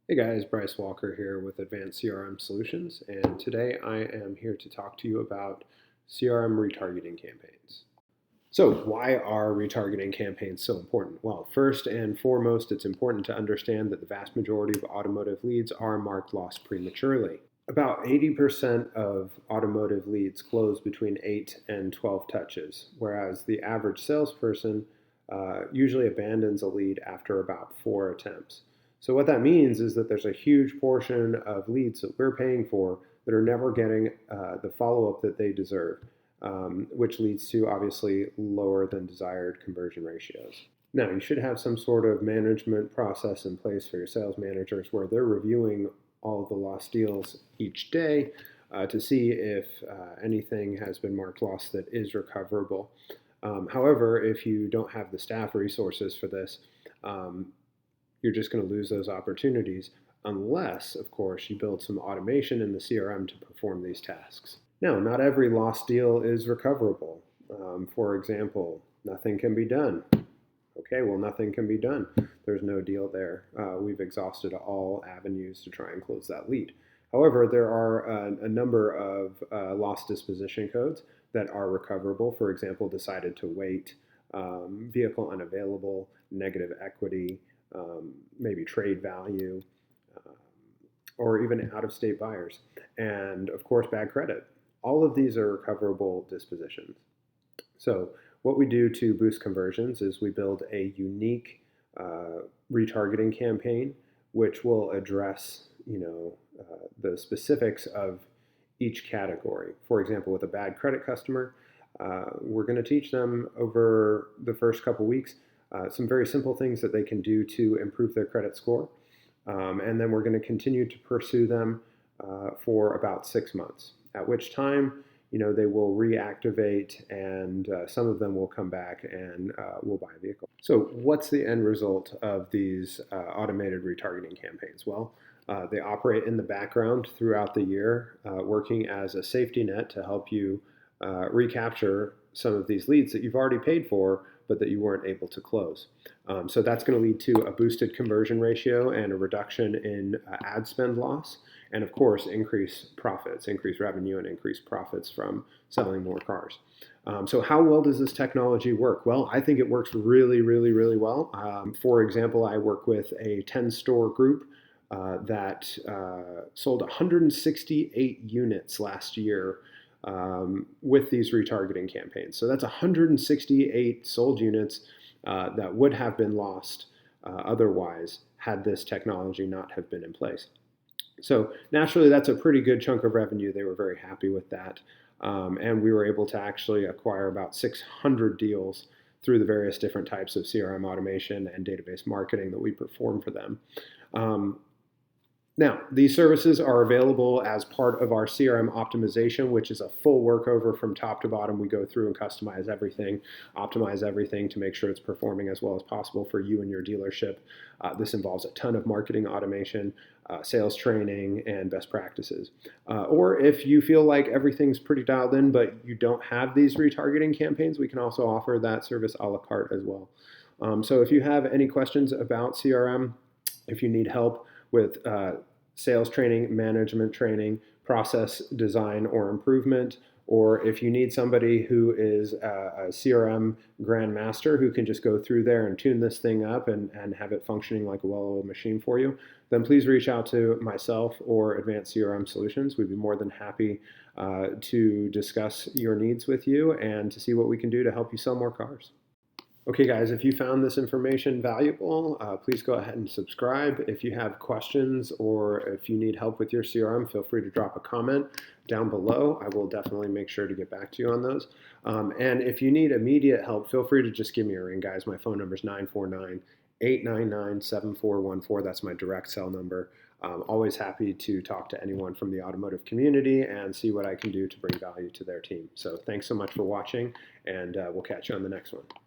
Hey guys, Bryce Walker here with Advanced CRM Solutions, and today I am here to talk to you about CRM retargeting campaigns. So, why are retargeting campaigns so important? Well, first and foremost, it's important to understand that the vast majority of automotive leads are marked lost prematurely. About 80% of automotive leads close between 8 and 12 touches, whereas the average salesperson usually abandons a lead after about 4 attempts. So, what that means is that there's a huge portion of leads that we're paying for that are never getting the follow up that they deserve, which leads to obviously lower than desired conversion ratios. Now, you should have some sort of management process in place for your sales managers where they're reviewing all of the lost deals each day to see if anything has been marked lost that is recoverable. However, if you don't have the staff resources for this, you're just going to lose those opportunities unless, of course, you build some automation in the CRM to perform these tasks. Now, not every lost deal is recoverable. For example, nothing can be done. Okay, well, nothing can be done. There's no deal there. We've exhausted all avenues to try and close that lead. However, there are a number of lost disposition codes that are recoverable. For example, decided to wait, vehicle unavailable, negative equity, maybe trade value, or even out-of-state buyers, and of course, bad credit. All of these are recoverable dispositions. So what we do to boost conversions is we build a unique retargeting campaign, which will address, the specifics of each category. For example, with a bad credit customer, we're going to teach them over the first couple weeks some very simple things that they can do to improve their credit score. And then we're going to continue to pursue them for about 6 months, at which time, they will reactivate and some of them will come back and will buy a vehicle. So what's the end result of these automated retargeting campaigns? Well, they operate in the background throughout the year, working as a safety net to help you recapture some of these leads that you've already paid for, but that you weren't able to close. So that's going to lead to a boosted conversion ratio and a reduction in ad spend loss, and of course, increase profits, increase revenue, and increase profits from selling more cars. So how well does this technology work? Well, I think it works really, really, really well. For example, I work with a 10-store group that sold 168 units last year with these retargeting campaigns. So that's 168 sold units that would have been lost otherwise had this technology not have been in place. So naturally, that's a pretty good chunk of revenue. They were very happy with that. And we were able to actually acquire about 600 deals through the various different types of CRM automation and database marketing that we perform for them. Now, these services are available as part of our CRM Optimization, which is a full workover from top to bottom. We go through and customize everything, optimize everything to make sure it's performing as well as possible for you and your dealership. This involves a ton of marketing automation, sales training, and best practices. Or if you feel like everything's pretty dialed in, but you don't have these retargeting campaigns, we can also offer that service a la carte as well. So if you have any questions about CRM, if you need help with sales training, management training, process design or improvement, or if you need somebody who is a CRM grandmaster who can just go through there and tune this thing up and have it functioning like a well-oiled machine for you, then please reach out to myself or Advanced CRM Solutions. We'd be more than happy to discuss your needs with you and to see what we can do to help you sell more cars. Okay, guys, if you found this information valuable, please go ahead and subscribe. If you have questions or if you need help with your CRM, feel free to drop a comment down below. I will definitely make sure to get back to you on those. And if you need immediate help, feel free to just give me a ring, guys. My phone number is 949-899-7414. That's my direct cell number. Always happy to talk to anyone from the automotive community and see what I can do to bring value to their team. So thanks so much for watching, and we'll catch you on the next one.